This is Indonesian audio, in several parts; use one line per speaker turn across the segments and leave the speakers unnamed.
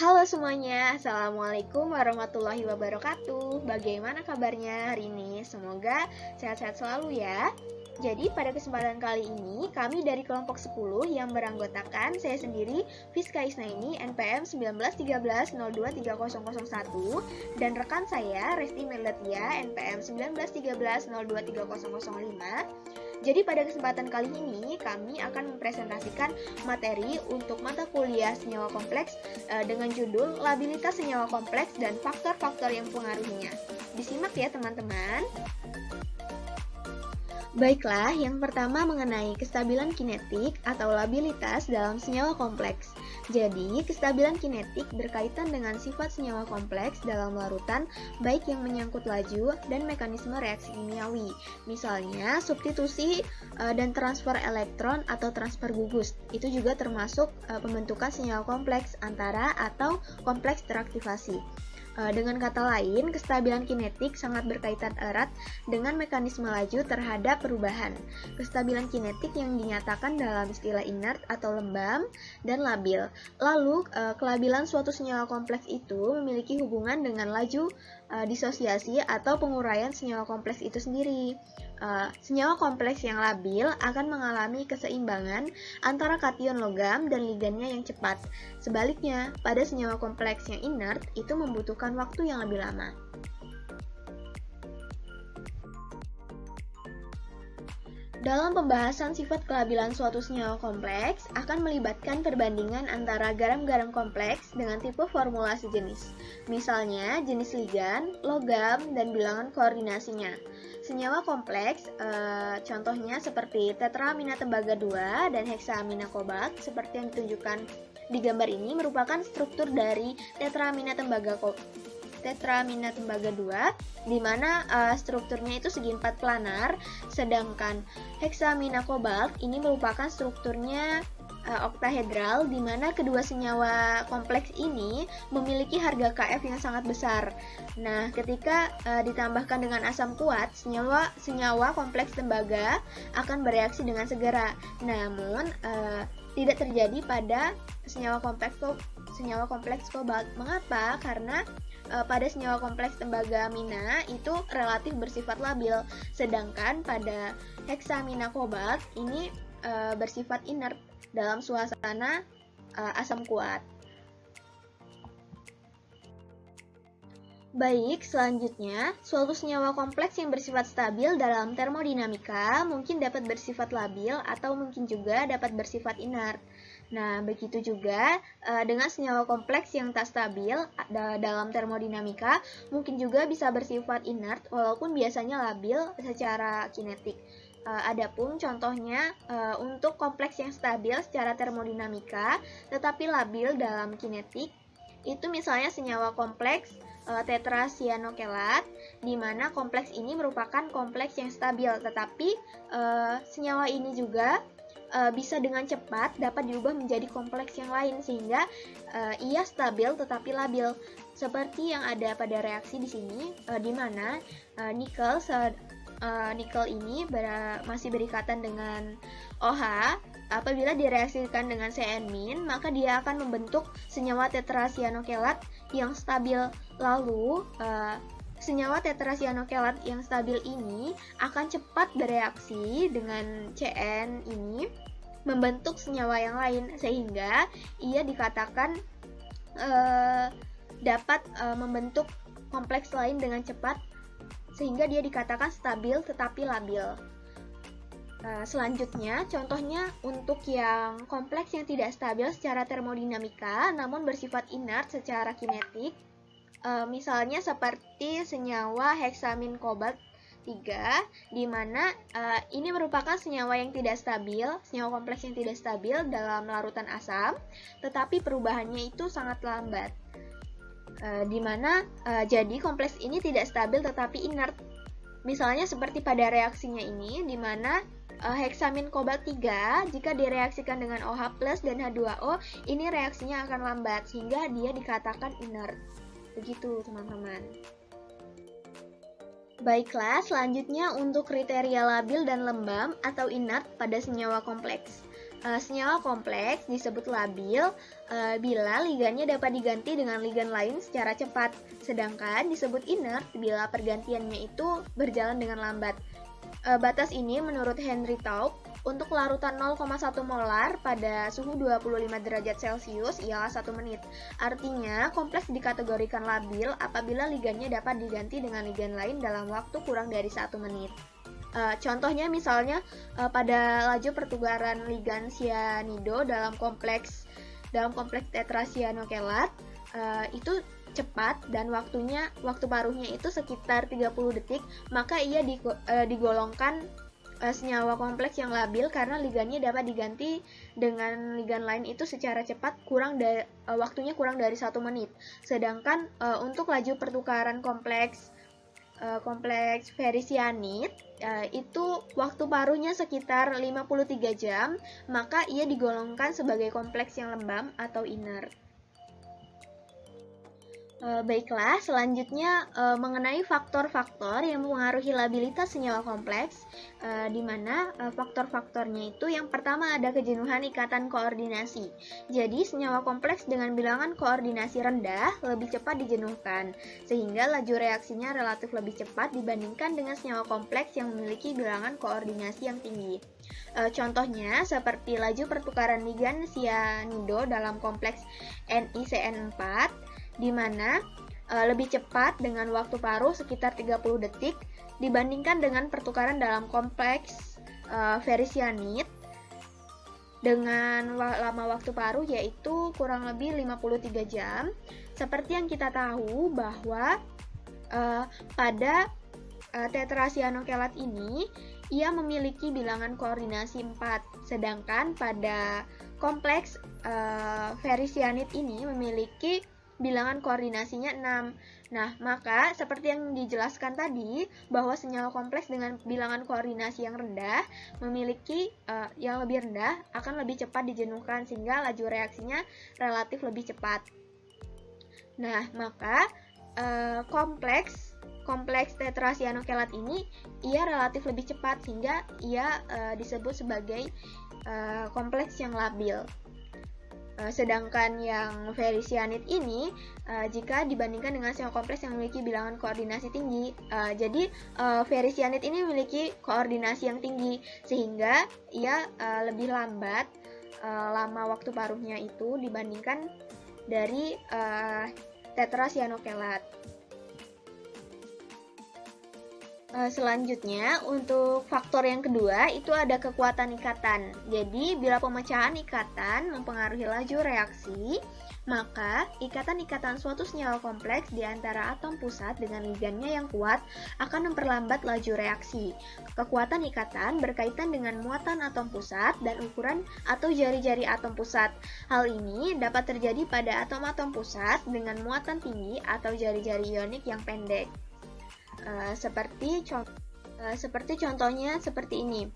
Halo semuanya, Assalamualaikum warahmatullahi wabarakatuh. Bagaimana kabarnya hari ini? Semoga sehat-sehat selalu ya. Jadi pada kesempatan kali ini, kami dari kelompok 10 yang beranggotakan saya sendiri, Fiska Isnaini, NPM 1913023001, dan rekan saya, Resti Melatia, NPM 1913023005. Jadi pada kesempatan kali ini kami akan mempresentasikan materi untuk mata kuliah senyawa kompleks dengan judul Labilitas Senyawa Kompleks dan Faktor-faktor yang mempengaruhinya. Disimak ya teman-teman. Baiklah, yang pertama mengenai kestabilan kinetik atau labilitas dalam senyawa kompleks. Jadi, kestabilan kinetik berkaitan dengan sifat senyawa kompleks dalam larutan, baik yang menyangkut laju dan mekanisme reaksi kimiawi. Misalnya, substitusi dan transfer elektron atau transfer gugus. Itu juga termasuk pembentukan senyawa kompleks antara atau kompleks teraktivasi. Dengan kata lain, kestabilan kinetik sangat berkaitan erat dengan mekanisme laju terhadap perubahan. Kestabilan kinetik yang dinyatakan dalam istilah inert atau lembam dan labil. Lalu, kelabilan suatu senyawa kompleks itu memiliki hubungan dengan laju disosiasi atau penguraian senyawa kompleks itu sendiri. Senyawa kompleks yang labil akan mengalami keseimbangan antara kation logam dan ligannya yang cepat. Sebaliknya, pada senyawa kompleks yang inert itu membutuhkan waktu yang lebih lama. Dalam pembahasan sifat kelabilan suatu senyawa kompleks akan melibatkan perbandingan antara garam-garam kompleks dengan tipe formula sejenis. Misalnya jenis ligan, logam, dan bilangan koordinasinya. Senyawa kompleks, contohnya seperti tetraamina tembaga 2 dan heksaamina kobalt, seperti yang ditunjukkan di gambar ini merupakan struktur dari tetraamina tembaga 2, di mana strukturnya itu segi 4 planar, sedangkan heksaamina kobalt ini merupakan strukturnya oktahedral, di mana kedua senyawa kompleks ini memiliki harga Kf yang sangat besar. Nah, ketika ditambahkan dengan asam kuat, senyawa kompleks tembaga akan bereaksi dengan segera. Namun, tidak terjadi pada senyawa kompleks kobalt. Mengapa? Karena pada senyawa kompleks tembaga amina itu relatif bersifat labil, sedangkan pada heksaamina kobalt ini bersifat inert dalam suasana asam kuat. Baik, selanjutnya, suatu senyawa kompleks yang bersifat stabil dalam termodinamika mungkin dapat bersifat labil atau mungkin juga dapat bersifat inert. Nah, begitu juga dengan senyawa kompleks yang tak stabil dalam termodinamika mungkin juga bisa bersifat inert walaupun biasanya labil secara kinetik. Adapun contohnya untuk kompleks yang stabil secara termodinamika tetapi labil dalam kinetik itu misalnya senyawa kompleks tetrasianokelat, di mana kompleks ini merupakan kompleks yang stabil, tetapi senyawa ini juga bisa dengan cepat dapat diubah menjadi kompleks yang lain sehingga ia stabil tetapi labil, seperti yang ada pada reaksi di sini, di mana nikel ini masih berikatan dengan OH. Apabila direaksikan dengan Cn-, maka dia akan membentuk senyawa tetrasianokelat yang stabil. Lalu, senyawa tetrasianokelat yang stabil ini akan cepat bereaksi dengan Cn ini membentuk senyawa yang lain, sehingga ia dikatakan dapat membentuk kompleks lain dengan cepat, sehingga dia dikatakan stabil tetapi labil. Selanjutnya, contohnya untuk yang kompleks yang tidak stabil secara termodinamika namun bersifat inert secara kinetik, misalnya seperti senyawa heksamin kobalt 3, di mana ini merupakan senyawa yang tidak stabil, senyawa kompleks yang tidak stabil dalam larutan asam, tetapi perubahannya itu sangat lambat. Di mana jadi kompleks ini tidak stabil tetapi inert. Misalnya seperti pada reaksinya ini, di mana heksamin kobalt 3 jika direaksikan dengan OH+ dan H2O, ini reaksinya akan lambat sehingga dia dikatakan inert. Begitu teman-teman. Baiklah, selanjutnya untuk kriteria labil dan lembam atau inert pada senyawa kompleks. Senyawa kompleks disebut labil bila ligannya dapat diganti dengan ligan lain secara cepat, sedangkan disebut inert bila pergantiannya itu berjalan dengan lambat. Batas ini menurut Henry Taub untuk larutan 0,1 molar pada suhu 25 derajat Celcius ialah 1 menit. Artinya, kompleks dikategorikan labil apabila ligannya dapat diganti dengan ligan lain dalam waktu kurang dari 1 menit. Contohnya misalnya pada laju pertukaran ligan sianido dalam kompleks tetrasianokelat itu cepat dan waktu paruhnya itu sekitar 30 detik, maka ia digolongkan senyawa kompleks yang labil karena ligannya dapat diganti dengan ligan lain itu secara cepat waktunya kurang dari 1 menit. Sedangkan untuk laju pertukaran kompleks ferricyanid itu waktu paruhnya sekitar 53 jam, maka ia digolongkan sebagai kompleks yang lembab atau inert. Baiklah, selanjutnya mengenai faktor-faktor yang mempengaruhi labilitas senyawa kompleks, di mana faktor-faktornya itu yang pertama ada kejenuhan ikatan koordinasi. Jadi senyawa kompleks dengan bilangan koordinasi rendah lebih cepat dijenuhkan, sehingga laju reaksinya relatif lebih cepat dibandingkan dengan senyawa kompleks yang memiliki bilangan koordinasi yang tinggi. Contohnya seperti laju pertukaran ligan sianido dalam kompleks NiCN4, di mana lebih cepat dengan waktu paruh sekitar 30 detik dibandingkan dengan pertukaran dalam kompleks ferricyanid dengan lama waktu paruh yaitu kurang lebih 53 jam. Seperti yang kita tahu bahwa pada tetrasianokelat ini ia memiliki bilangan koordinasi 4, sedangkan pada kompleks ferricyanid ini memiliki bilangan koordinasinya 6. Nah, maka seperti yang dijelaskan tadi, bahwa senyawa kompleks dengan bilangan koordinasi yang rendah memiliki yang lebih rendah akan lebih cepat dijenuhkan sehingga laju reaksinya relatif lebih cepat. Nah, maka kompleks tetrasianokelat ini ia relatif lebih cepat sehingga ia disebut sebagai kompleks yang labil. Sedangkan yang ferricyanid ini jika dibandingkan dengan senyawa kompleks yang memiliki bilangan koordinasi tinggi, jadi ferricyanid ini memiliki koordinasi yang tinggi sehingga ia lebih lambat lama waktu paruhnya itu dibandingkan dari tetrasianokelat. Selanjutnya, untuk faktor yang kedua itu ada kekuatan ikatan. Jadi, bila pemecahan ikatan mempengaruhi laju reaksi, maka ikatan-ikatan suatu senyawa kompleks di antara atom pusat dengan ligannya yang kuat akan memperlambat laju reaksi. Kekuatan ikatan berkaitan dengan muatan atom pusat dan ukuran atau jari-jari atom pusat. Hal ini dapat terjadi pada atom-atom pusat dengan muatan tinggi atau jari-jari ionik yang pendek. Seperti contohnya seperti ini.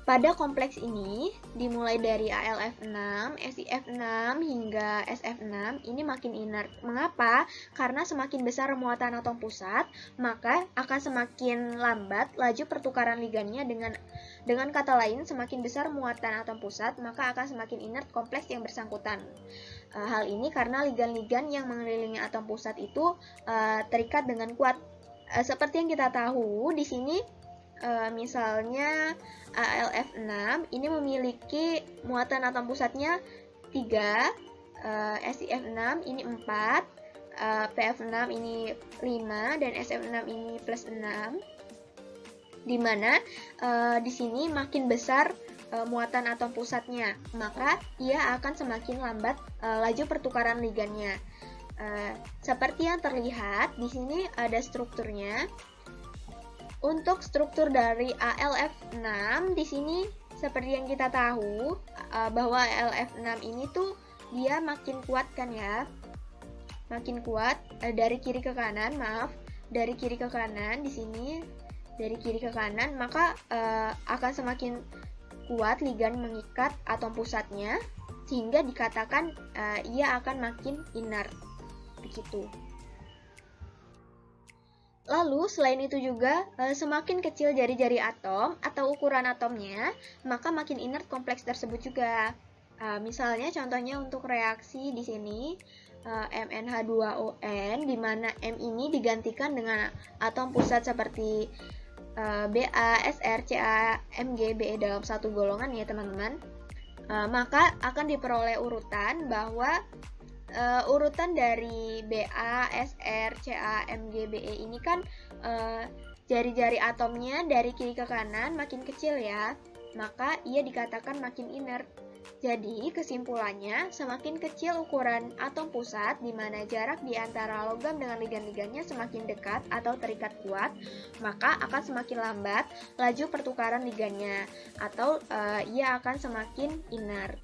Pada kompleks ini dimulai dari AlF6, SiF6 hingga SF6 ini makin inert. Mengapa? Karena semakin besar muatan atom pusat, maka akan semakin lambat laju pertukaran ligannya. Dengan kata lain, semakin besar muatan atom pusat, maka akan semakin inert kompleks yang bersangkutan. Hal ini karena ligan-ligan yang mengelilingi atom pusat itu terikat dengan kuat. Seperti yang kita tahu di sini, misalnya AlF6 ini memiliki muatan atom pusatnya 3, SiF6 ini 4, PF6 ini 5, dan SF6 ini plus 6. Dimana di sini makin besar muatan atom pusatnya, maka ia akan semakin lambat laju pertukaran ligannya. Seperti yang terlihat di sini ada strukturnya. Untuk struktur dari AlF6 di sini seperti yang kita tahu bahwa AlF6 ini tuh dia makin kuat kan ya. Makin kuat dari kiri ke kanan, dari kiri ke kanan di sini, dari kiri ke kanan, maka akan semakin kuat ligan mengikat atom pusatnya sehingga dikatakan ia akan makin inert. Begitu. Lalu, selain itu juga, semakin kecil jari-jari atom atau ukuran atomnya, maka makin inert kompleks tersebut juga. Misalnya contohnya untuk reaksi di sini, MnH2ON, di mana M ini digantikan dengan atom pusat seperti Ba, Sr, Ca, Mg, Be dalam satu golongan ya teman-teman. Maka akan diperoleh urutan bahwa urutan dari Ba, Sr, Ca, Mg, Be ini kan jari-jari atomnya dari kiri ke kanan makin kecil ya, maka ia dikatakan makin inert. Jadi, kesimpulannya, semakin kecil ukuran atom pusat, di mana jarak di antara logam dengan ligan-ligannya semakin dekat atau terikat kuat, maka akan semakin lambat laju pertukaran ligannya, atau ia akan semakin inert.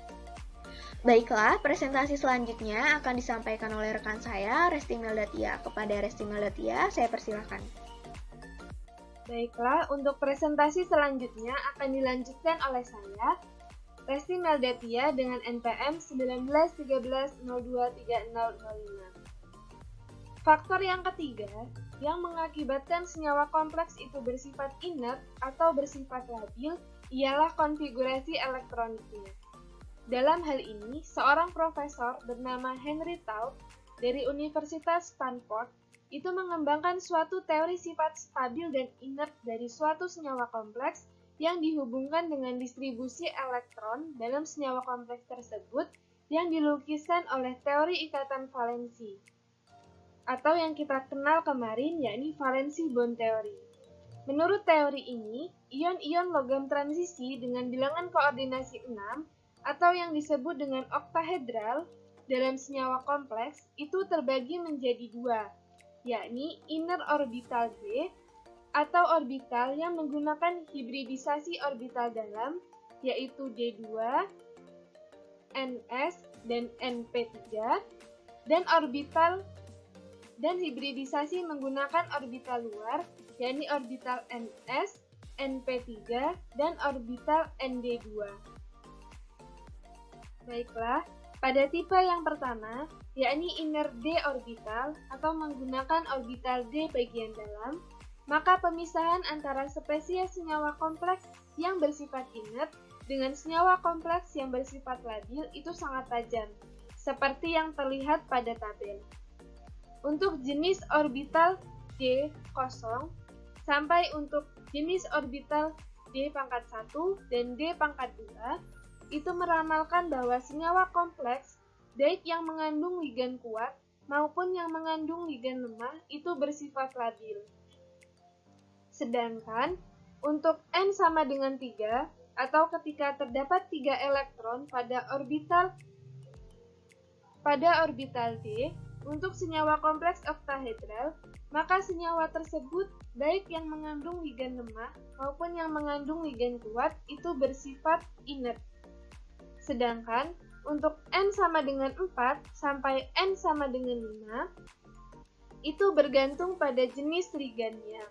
Baiklah, presentasi selanjutnya akan disampaikan oleh rekan saya, Resti Meldatia. Kepada Resti Meldatia, saya persilahkan.
Baiklah, untuk presentasi selanjutnya akan dilanjutkan oleh saya, Resti Meldatia dengan NPM 1913023005. Faktor yang ketiga, yang mengakibatkan senyawa kompleks itu bersifat inert atau bersifat labil, ialah konfigurasi elektroniknya. Dalam hal ini, seorang profesor bernama Henry Taub dari Universitas Stanford itu mengembangkan suatu teori sifat stabil dan inert dari suatu senyawa kompleks yang dihubungkan dengan distribusi elektron dalam senyawa kompleks tersebut yang dilukiskan oleh teori ikatan valensi, atau yang kita kenal kemarin yakni valensi bond theory. Menurut teori ini, ion-ion logam transisi dengan bilangan koordinasi 6 atau yang disebut dengan oktahedral dalam senyawa kompleks itu terbagi menjadi dua, yakni inner orbital D atau orbital yang menggunakan hibridisasi orbital dalam, yaitu D2, Ns, dan Np3, dan orbital dan hibridisasi menggunakan orbital luar, yakni orbital Ns, Np3, dan orbital Nd2. Baiklah, pada tipe yang pertama, yakni inner D orbital atau menggunakan orbital D bagian dalam, maka pemisahan antara spesies senyawa kompleks yang bersifat inert dengan senyawa kompleks yang bersifat labil itu sangat tajam, seperti yang terlihat pada tabel. Untuk jenis orbital D kosong sampai untuk jenis orbital D pangkat 1 dan D pangkat 2, itu meramalkan bahwa senyawa kompleks, baik yang mengandung ligan kuat maupun yang mengandung ligan lemah, itu bersifat labil. Sedangkan untuk N sama dengan 3, atau ketika terdapat 3 elektron pada orbital D, untuk senyawa kompleks oktahedral, maka senyawa tersebut baik yang mengandung ligan lemah maupun yang mengandung ligan kuat itu bersifat inert. Sedangkan untuk N sama dengan 4 sampai N sama dengan 5, itu bergantung pada jenis ligannya.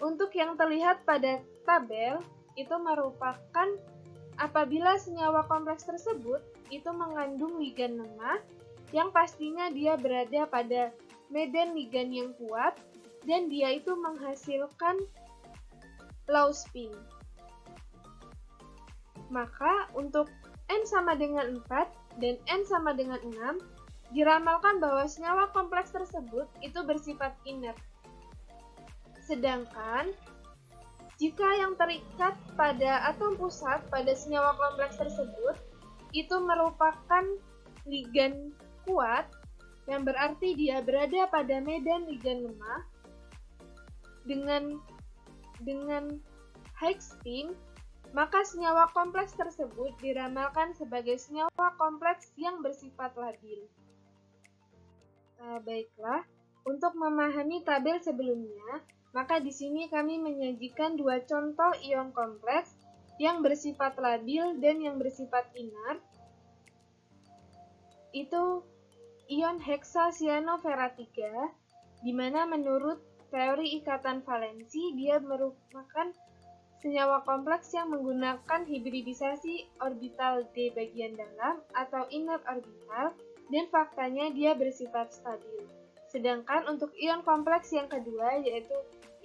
Untuk yang terlihat pada tabel, itu merupakan apabila senyawa kompleks tersebut itu mengandung ligan lemah, yang pastinya dia berada pada medan ligan yang kuat, dan dia itu menghasilkan low spin. Maka untuk N sama dengan 4 dan N sama dengan 6, diramalkan bahwa senyawa kompleks tersebut itu bersifat inert. Sedangkan, jika yang terikat pada atom pusat pada senyawa kompleks tersebut, itu merupakan ligan kuat, yang berarti dia berada pada medan ligan lemah, dengan high spin, maka senyawa kompleks tersebut diramalkan sebagai senyawa kompleks yang bersifat labil. Baiklah, untuk memahami tabel sebelumnya, maka di sini kami menyajikan dua contoh ion kompleks yang bersifat labil dan yang bersifat inert. Itu ion heksacyanoferrat 3, di mana menurut teori ikatan valensi dia merupakan senyawa kompleks yang menggunakan hibridisasi orbital D bagian dalam atau inert orbital, dan faktanya dia bersifat stabil. Sedangkan untuk ion kompleks yang kedua yaitu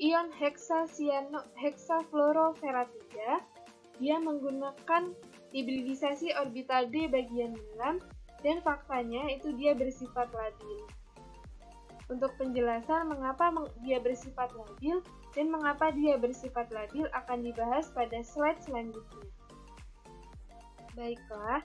ion heksafluoroferrat 3, dia menggunakan hibridisasi orbital D bagian dalam dan faktanya itu dia bersifat labil. Untuk penjelasan mengapa dia bersifat labil dan mengapa dia bersifat labil akan dibahas pada slide selanjutnya. Baiklah,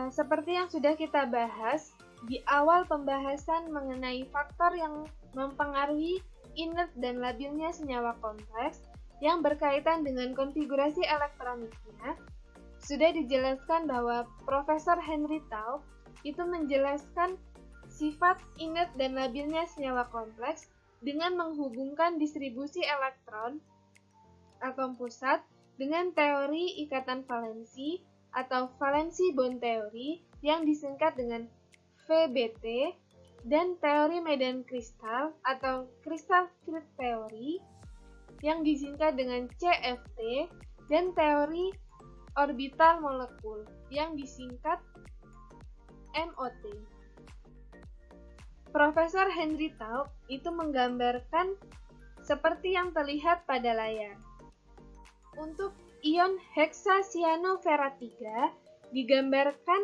seperti yang sudah kita bahas di awal pembahasan mengenai faktor yang mempengaruhi inert dan labilnya senyawa kompleks yang berkaitan dengan konfigurasi elektroniknya, sudah dijelaskan bahwa Profesor Henry Taub itu menjelaskan sifat inert dan labilnya senyawa kompleks dengan menghubungkan distribusi elektron atom pusat dengan teori ikatan valensi atau valensi bond teori yang disingkat dengan VBT dan teori medan kristal atau crystal field theory yang disingkat dengan CFT dan teori orbital molekul yang disingkat MOT. Profesor Henry Taub itu menggambarkan seperti yang terlihat pada layar. Untuk ion heksasianoferrat 3 digambarkan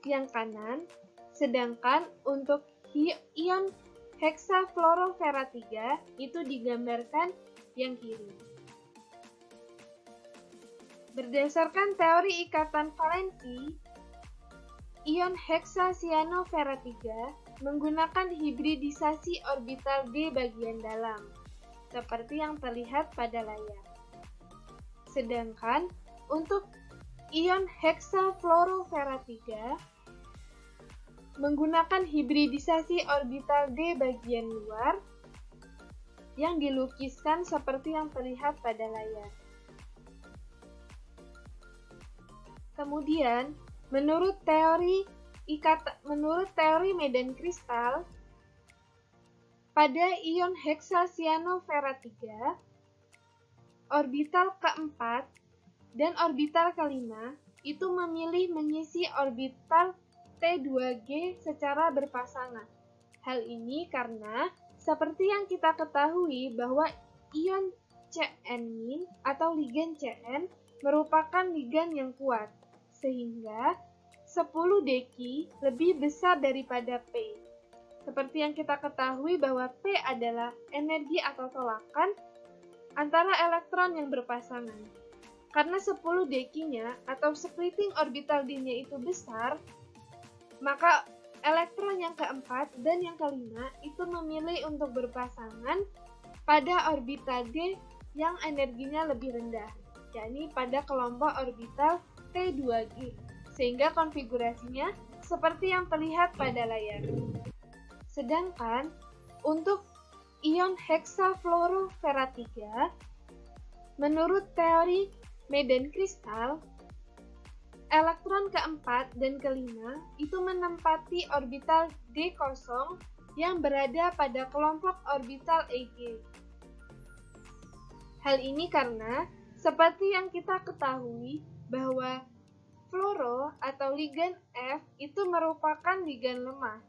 yang kanan, sedangkan untuk ion heksafluoroferrat 3 itu digambarkan yang kiri. Berdasarkan teori ikatan valensi, ion heksasianoferrat 3 menggunakan hibridisasi orbital D bagian dalam, seperti yang terlihat pada layar. Sedangkan untuk ion heksafluoroferrat 3 menggunakan hibridisasi orbital D bagian luar yang dilukiskan seperti yang terlihat pada layar. Kemudian, menurut teori medan kristal, pada ion heksasianoferrat 3, orbital keempat dan orbital kelima itu memilih mengisi orbital T2G secara berpasangan. Hal ini karena seperti yang kita ketahui bahwa ion Cn- atau ligan Cn merupakan ligan yang kuat, sehingga 10 deki lebih besar daripada P. Seperti yang kita ketahui bahwa P adalah energi atau tolakan antara elektron yang berpasangan. Karena 10 dekinya atau splitting orbital D-nya itu besar, maka elektron yang keempat dan yang kelima itu memilih untuk berpasangan pada orbital D yang energinya lebih rendah, yakni pada kelompok orbital T2G, sehingga konfigurasinya seperti yang terlihat pada layar. Sedangkan untuk ion heksafluoroferrat 3, menurut teori medan kristal, elektron keempat dan kelima itu menempati orbital D0 yang berada pada kelompok orbital EG. Hal ini karena, seperti yang kita ketahui, bahwa fluoro atau ligan F itu merupakan ligan lemah,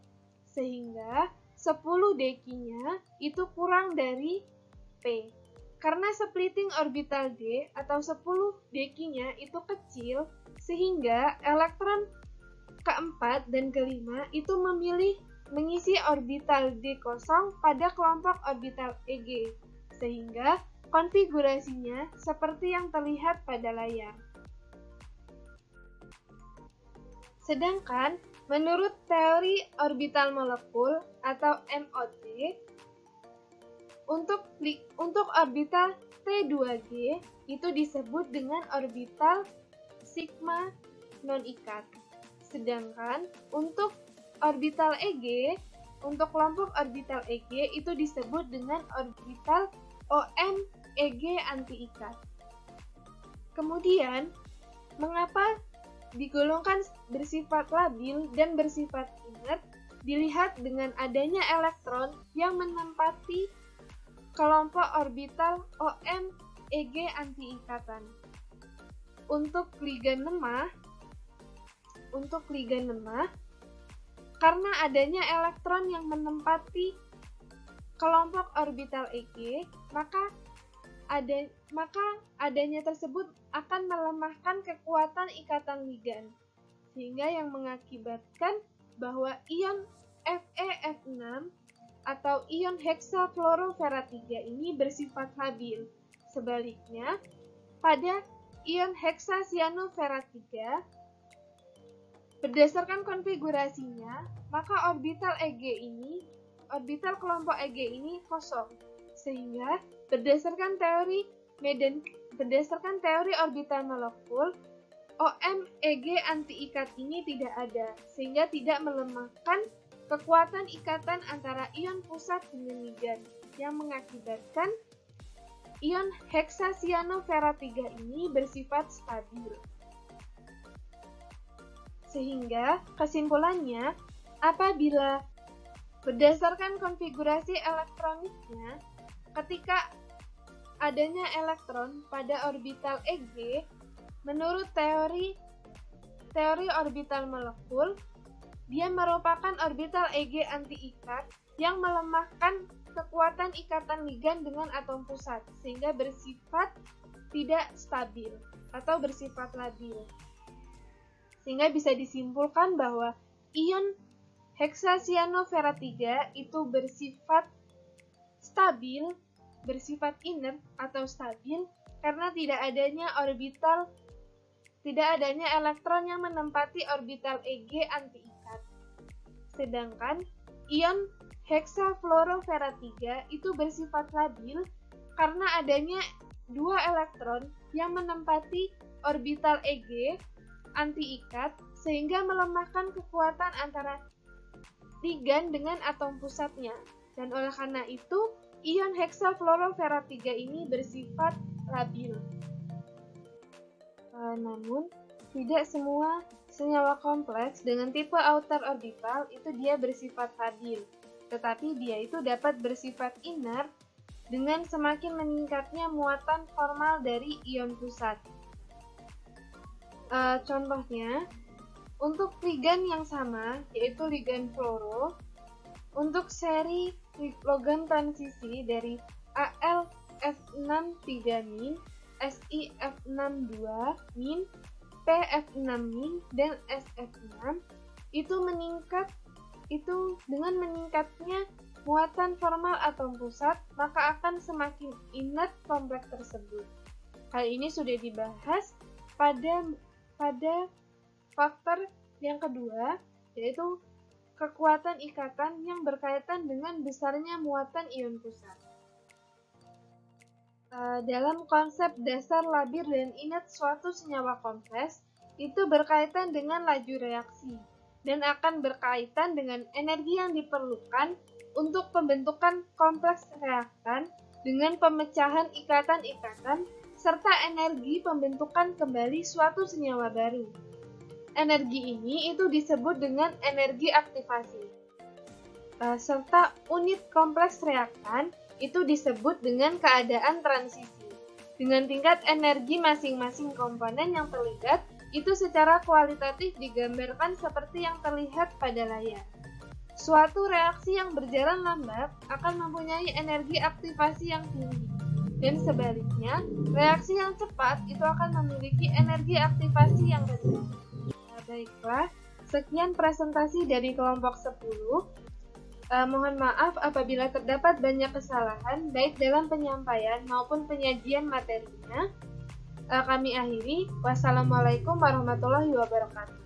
sehingga 10 dekinya itu kurang dari P. Karena splitting orbital D atau 10 dekinya itu kecil, sehingga elektron keempat dan kelima itu memilih mengisi orbital D0 pada kelompok orbital EG, sehingga konfigurasinya seperti yang terlihat pada layar. Sedangkan menurut teori orbital molekul atau MOT, untuk orbital T2G itu disebut dengan orbital sigma non-ikat. Sedangkan untuk orbital EG, untuk kelompok orbital EG itu disebut dengan orbital OM-EG anti-ikat. Kemudian, mengapa digolongkan bersifat labil dan bersifat inert dilihat dengan adanya elektron yang menempati kelompok orbital OM-EG anti-ikatan. Untuk ligan lemah, karena adanya elektron yang menempati kelompok orbital Eg, maka adanya tersebut akan melemahkan kekuatan ikatan ligan, sehingga yang mengakibatkan bahwa ion FeF6 atau ion heksafluoroferrat-3 ini bersifat labil. Sebaliknya, pada ion heksasianoferrat-3, berdasarkan konfigurasinya, maka orbital kelompok Eg ini kosong, sehingga berdasarkan teori orbital molekul, OM Eg anti-ikat ini tidak ada, sehingga tidak melemahkan kekuatan ikatan antara ion pusat dengan ligan, yang mengakibatkan ion heksasianoferrat-3 ini bersifat stabil. Sehingga kesimpulannya, apabila berdasarkan konfigurasi elektroniknya, ketika adanya elektron pada orbital Eg, menurut teori orbital molekul, dia merupakan orbital Eg anti-ikat yang melemahkan kekuatan ikatan ligan dengan atom pusat, sehingga bersifat tidak stabil atau bersifat labil. Sehingga bisa disimpulkan bahwa ion heksasianoferrat-3 itu bersifat stabil, bersifat inert atau stabil karena tidak adanya elektron yang menempati orbital Eg anti-ikat. Sedangkan ion heksafluoroferrat-3 itu bersifat labil karena adanya dua elektron yang menempati orbital Eg anti-ikat, sehingga melemahkan kekuatan antara ligan dengan atom pusatnya. Dan oleh karena itu, ion heksafluoroferrat-3 ini bersifat labil. Namun, tidak semua senyawa kompleks dengan tipe outer orbital itu dia bersifat labil, tetapi dia itu dapat bersifat inert dengan semakin meningkatnya muatan formal dari ion pusat. Contohnya, untuk ligan yang sama, yaitu ligan fluoro, untuk seri logam transisi dari AlF6-3-, SiF6-2-, PF6- dan SF6, itu dengan meningkatnya muatan formal atom pusat, maka akan semakin inert kompleks tersebut. Hal ini sudah dibahas pada faktor yang kedua, yaitu kekuatan ikatan yang berkaitan dengan besarnya muatan ion pusat. Dalam konsep dasar labil dan inert suatu senyawa kompleks, itu berkaitan dengan laju reaksi, dan akan berkaitan dengan energi yang diperlukan untuk pembentukan kompleks reaktan dengan pemecahan ikatan-ikatan, serta energi pembentukan kembali suatu senyawa baru. Energi ini itu disebut dengan energi aktivasi. Serta unit kompleks reaktan itu disebut dengan keadaan transisi. Dengan tingkat energi masing-masing komponen yang terlibat, itu secara kualitatif digambarkan seperti yang terlihat pada layar. Suatu reaksi yang berjalan lambat akan mempunyai energi aktivasi yang tinggi. Dan sebaliknya, reaksi yang cepat itu akan memiliki energi aktivasi yang rendah. Baiklah, sekian presentasi dari kelompok 10. Mohon maaf apabila terdapat banyak kesalahan, baik dalam penyampaian maupun penyajian materinya. Kami akhiri. Wassalamualaikum warahmatullahi wabarakatuh.